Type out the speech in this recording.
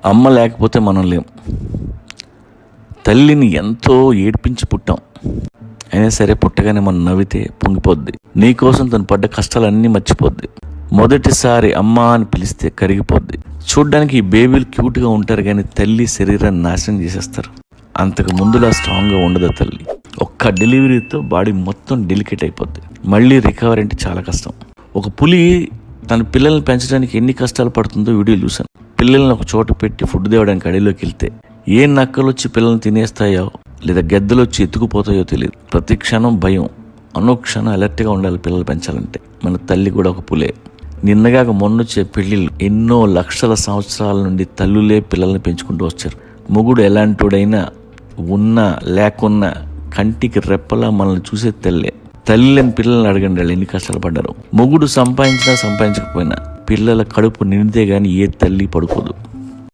అమ్మ లేకపోతే మనం లేం. తల్లిని ఎంతో ఏడ్పించి పుట్టాం, అయినా సరే పుట్టగానే మనం నవ్వితే పొంగిపోద్ది. నీకోసం తను పడ్డ కష్టాలన్నీ మర్చిపోద్ది. మొదటిసారి అమ్మ అని పిలిస్తే కరిగిపోద్ది. చూడ్డానికి ఈ బేబీలు క్యూట్గా ఉంటారు, కానీ తల్లి శరీరాన్ని నాశనం చేసేస్తారు. అంతకు ముందులా స్ట్రాంగ్గా ఉండదు తల్లి. ఒక్క డెలివరీతో బాడీ మొత్తం డెలికేట్ అయిపోద్ది. మళ్ళీ రికవర్ అంటే చాలా కష్టం. ఒక పులి తన పిల్లల్ని పెంచడానికి ఎన్ని కష్టాలు పడుతుందో వీడియో చూశాను. పిల్లల్ని ఒక చోట పెట్టి ఫుడ్ తేవడానికి అడవిలోకి వెళ్తే ఏ నక్కలు వచ్చి పిల్లల్ని తినేస్తాయో లేదా గద్దలు వచ్చి ఎత్తుకుపోతాయో తెలియదు. ప్రతి క్షణం భయం, అనుక్షణం అలర్ట్గా ఉండాలి పిల్లలు పెంచాలంటే. మన తల్లి కూడా ఒక పులే. నిన్నగాక మొన్నొచ్చే పెళ్లిళ్ళు ఎన్నో లక్షల సంవత్సరాల నుండి తల్లులే పిల్లల్ని పెంచుకుంటూ వచ్చారు. మొగుడు ఎలాంటోడైనా ఉన్నా లేకున్నా కంటికి రెప్పలా మనల్ని చూసే తల్లే. తల్లి లేని పిల్లల్ని అడగండి, వాళ్ళు ఎన్ని కష్టాలు పడ్డారు. మొగుడు సంపాదించినా సంపాదించకపోయినా పిల్లల కడుపు నిండితే గానీ ఏ తల్లి పడుకోదు.